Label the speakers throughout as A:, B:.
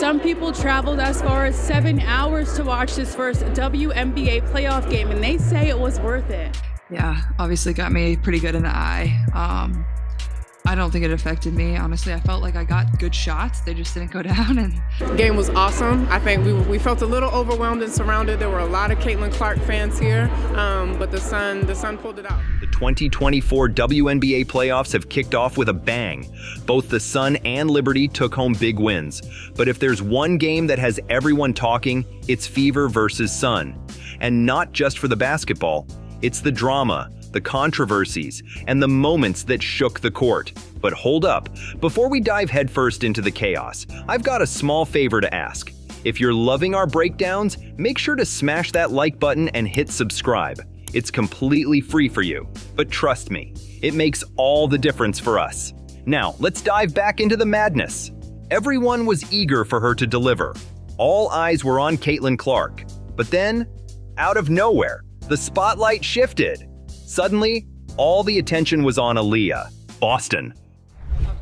A: Some people traveled as far as 7 hours to watch this first WNBA playoff game, and they say it was worth it.
B: Yeah, obviously got me pretty good in the eye. I don't think it affected me. Honestly, I felt like I got good shots. They just didn't go down. And
C: the game was awesome. I think we felt a little overwhelmed and surrounded. There were a lot of Caitlin Clark fans here, but the Sun pulled it out.
D: The 2024 WNBA playoffs have kicked off with a bang. Both the Sun and Liberty took home big wins. But if there's one game that has everyone talking, it's Fever versus Sun. And not just for the basketball. It's the drama, the controversies, and the moments that shook the court. But hold up, before we dive headfirst into the chaos, I've got a small favor to ask. If you're loving our breakdowns, make sure to smash that like button and hit subscribe. It's completely free for you, but trust me, it makes all the difference for us. Now, let's dive back into the madness. Everyone was eager for her to deliver. All eyes were on Caitlin Clark. But then, out of nowhere, the spotlight shifted. Suddenly, all the attention was on Aaliyah, Boston.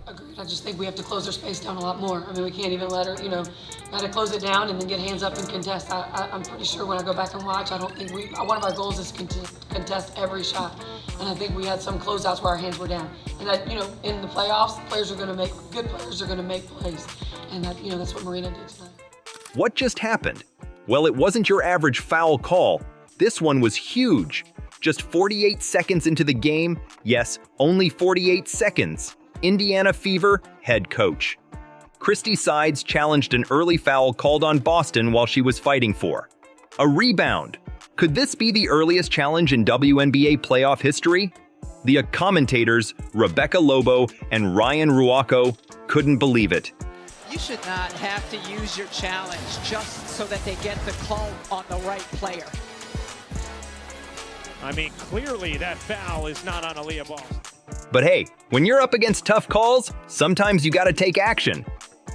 E: Agreed. I just think we have to close her space down a lot more. I mean, we can't even let her, got to close it down and then get hands up and contest. I'm pretty sure when I go back and watch, I don't think one of our goals is to contest every shot. And I think we had some closeouts where our hands were down. And that, in the playoffs, good players are going to make plays. And that, that's what Marina did tonight.
D: What just happened? Well, it wasn't your average foul call. This one was huge. Just 48 seconds into the game, yes, only 48 seconds, Indiana Fever head coach. Christy Sides challenged an early foul called on Boston while she was fighting for a rebound. Could this be the earliest challenge in WNBA playoff history? The commentators, Rebecca Lobo and Ryan Ruocco, couldn't believe it.
F: You should not have to use your challenge just so that they get the call on the right player.
G: I mean, clearly that foul is not on Aaliyah Boston.
D: But hey, when you're up against tough calls, sometimes you gotta take action.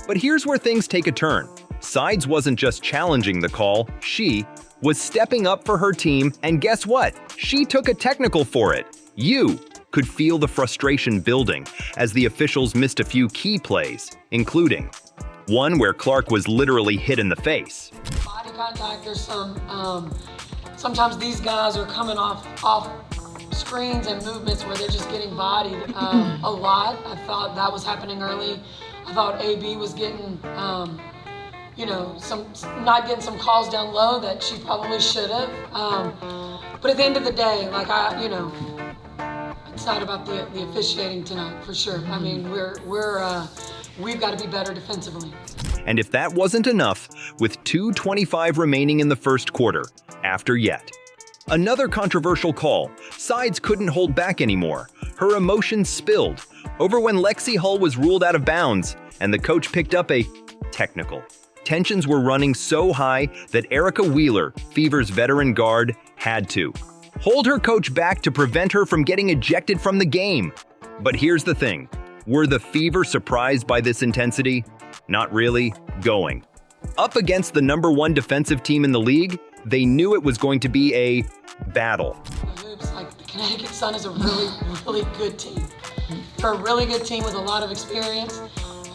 D: But here's where things take a turn. Sides wasn't just challenging the call, she was stepping up for her team, and guess what? She took a technical for it. You could feel the frustration building as the officials missed a few key plays, including one where Clark was literally hit in the face.
E: Body contact, there's sometimes these guys are coming off screens and movements where they're just getting bodied a lot. I thought that was happening early. I thought AB was getting, not getting some calls down low that she probably should have. But at the end of the day, it's not about the officiating tonight for sure. I mean, we've got to be better defensively.
D: And if that wasn't enough, with 2:25 remaining in the first quarter, after yet another controversial call, Sides couldn't hold back anymore. Her emotions spilled over when Lexie Hull was ruled out of bounds, and the coach picked up a technical. Tensions were running so high that Erica Wheeler, Fever's veteran guard, had to hold her coach back to prevent her from getting ejected from the game. But here's the thing. Were the Fever surprised by this intensity? Not really. Going up against the #1 defensive team in the league, they knew it was going to be a battle.
E: The Connecticut Sun is a really, really good team. They're a really good team with a lot of experience,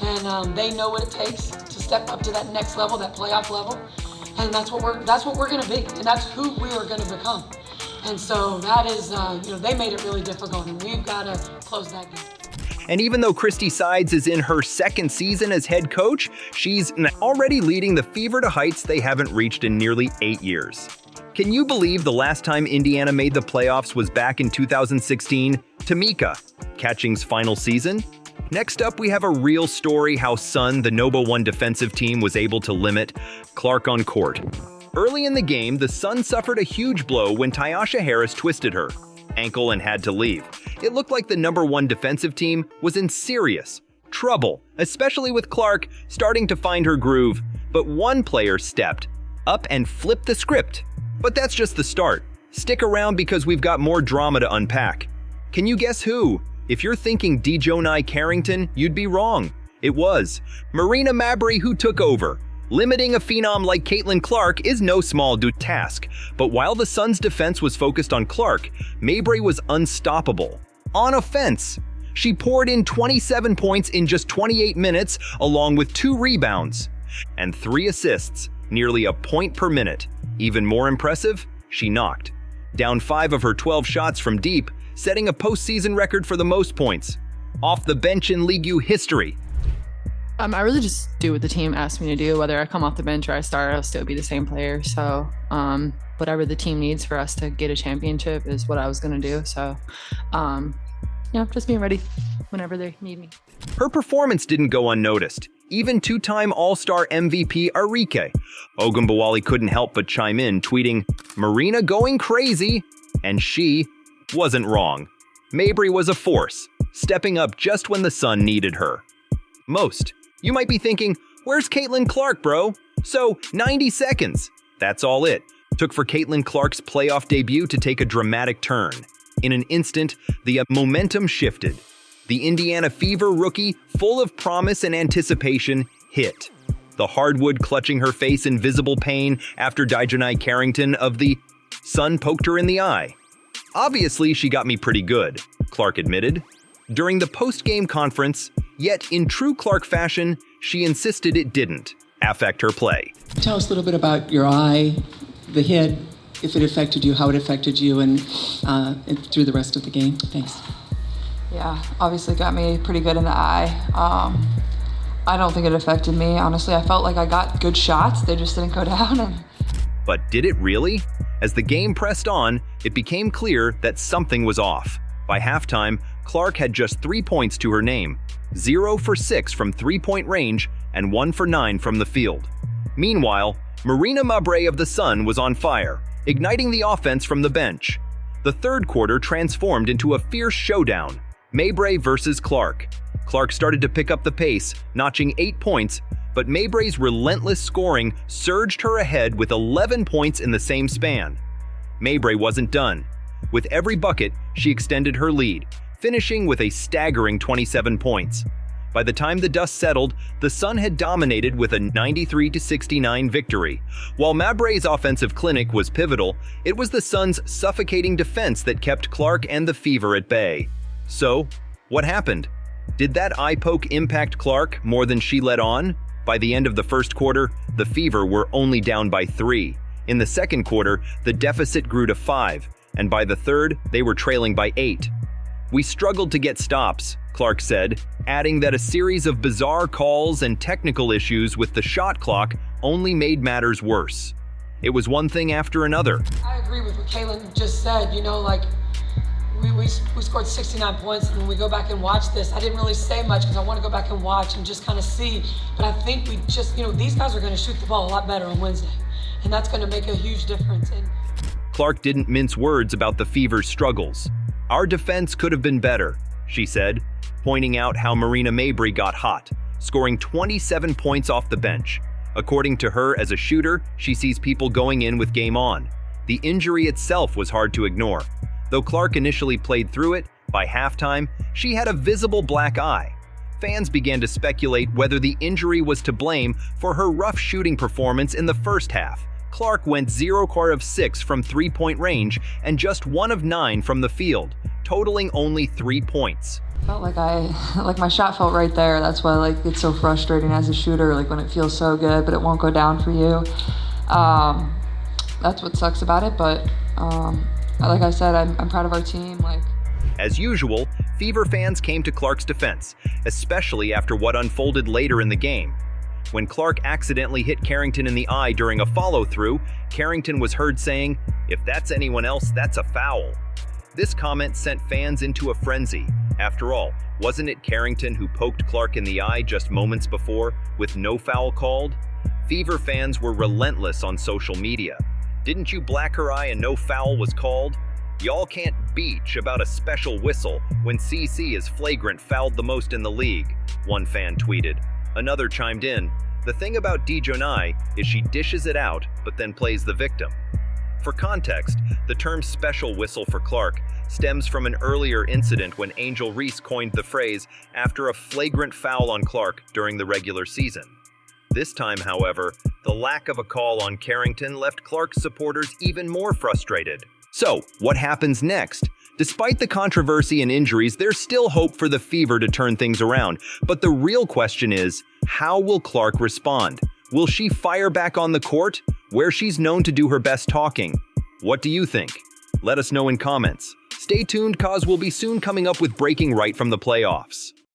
E: and they know what it takes to step up to that next level, that playoff level, and that's what we're going to be, and that's who we are going to become. And so that is, they made it really difficult, and we've got to close that game.
D: And even though Christy Sides is in her second season as head coach, she's already leading the Fever to heights they haven't reached in nearly 8 years. Can you believe the last time Indiana made the playoffs was back in 2016? Tamika, Catching's final season? Next up, we have a real story how Sun, the #1 defensive team, was able to limit Clark on court. Early in the game, the Sun suffered a huge blow when Tyasha Harris twisted her ankle and had to leave. It looked like the #1 defensive team was in serious trouble, especially with Clark starting to find her groove. But one player stepped up and flipped the script. But that's just the start. Stick around because we've got more drama to unpack. Can you guess who? If you're thinking DiJonai Carrington, you'd be wrong. It was Marina Mabrey who took over. Limiting a phenom like Caitlin Clark is no small task, but while the Suns' defense was focused on Clark, Mabrey was unstoppable. On offense, she poured in 27 points in just 28 minutes, along with 2 rebounds. and 3 assists, nearly a point per minute. Even more impressive, she knocked down 5 of her 12 shots from deep, setting a postseason record for the most points off the bench in League U history.
H: I really just do what the team asks me to do. Whether I come off the bench or I start, I'll still be the same player. So whatever the team needs for us to get a championship is what I was going to do. So, just being ready whenever they need me.
D: Her performance didn't go unnoticed. Even 2-time All-Star MVP Arike Ogunbowale couldn't help but chime in, tweeting, "Marina going crazy," and she wasn't wrong. Mabrey was a force, stepping up just when the Sun needed her most. You might be thinking, where's Caitlin Clark, bro? So, 90 seconds. That's all it took for Caitlin Clark's playoff debut to take a dramatic turn. In an instant, the momentum shifted. The Indiana Fever rookie, full of promise and anticipation, hit. The hardwood clutching her face in visible pain after DiJonai Carrington of the Sun poked her in the eye. "Obviously, she got me pretty good," Clark admitted during the post-game conference, yet in true Clark fashion, she insisted it didn't affect her play.
I: Tell us a little bit about your eye, the hit, if it affected you, how it affected you, and through the rest of the game. Thanks.
B: Yeah, obviously got me pretty good in the eye. I don't think it affected me. Honestly, I felt like I got good shots. They just didn't go down.
D: But did it really? As the game pressed on, it became clear that something was off. By halftime, Clark had just 3 points to her name, 0 for 6 from three-point range and 1 for 9 from the field. Meanwhile, Marina Mabrey of the Sun was on fire, igniting the offense from the bench. The third quarter transformed into a fierce showdown, Mabrey versus Clark. Clark started to pick up the pace, notching 8 points, but Mabrey's relentless scoring surged her ahead with 11 points in the same span. Mabrey wasn't done. With every bucket, she extended her lead, finishing with a staggering 27 points. By the time the dust settled, the Sun had dominated with a 93-69 victory. While Mabrey's offensive clinic was pivotal, it was the Sun's suffocating defense that kept Clark and the Fever at bay. So, what happened? Did that eye poke impact Clark more than she let on? By the end of the first quarter, the Fever were only down by 3. In the second quarter, the deficit grew to 5, and by the third, they were trailing by 8. "We struggled to get stops," Clark said, adding that a series of bizarre calls and technical issues with the shot clock only made matters worse. It was one thing after another.
E: I agree with what Caitlin just said. We scored 69 points, and when we go back and watch this, I didn't really say much because I want to go back and watch and just kind of see. But I think we just, these guys are going to shoot the ball a lot better on Wednesday, and that's going to make a huge difference.
D: Clark didn't mince words about the Fever's struggles. "Our defense could have been better," she said, pointing out how Marina Mabrey got hot, scoring 27 points off the bench. According to her, as a shooter, she sees people going in with game on. The injury itself was hard to ignore. Though Clark initially played through it, by halftime, she had a visible black eye. Fans began to speculate whether the injury was to blame for her rough shooting performance in the first half. Clark went 0 of 6 from three-point range and just 1 of 9 from the field, totaling only 3 points.
B: Felt like my shot felt right there. That's why it's so frustrating as a shooter, when it feels so good, but it won't go down for you. That's what sucks about it, but like I said, I'm proud of our team.
D: As usual, Fever fans came to Clark's defense, especially after what unfolded later in the game. When Clark accidentally hit Carrington in the eye during a follow-through, Carrington was heard saying, "If that's anyone else, that's a foul." This comment sent fans into a frenzy. After all, wasn't it Carrington who poked Clark in the eye just moments before, with no foul called? Fever fans were relentless on social media. "Didn't you black her eye and no foul was called? Y'all can't beach about a special whistle when CC is flagrant fouled the most in the league," one fan tweeted. Another chimed in, "The thing about DiJonai is she dishes it out, but then plays the victim." For context, the term special whistle for Clark stems from an earlier incident when Angelreese coined the phrase after a flagrant foul on Clark during the regular season. This time, however, the lack of a call on Carrington left Clark's supporters even more frustrated. So, what happens next? Despite the controversy and injuries, there's still hope for the Fever to turn things around. But the real question is, how will Clark respond? Will she fire back on the court, where she's known to do her best talking? What do you think? Let us know in comments. Stay tuned, cause we'll be soon coming up with breaking right from the playoffs.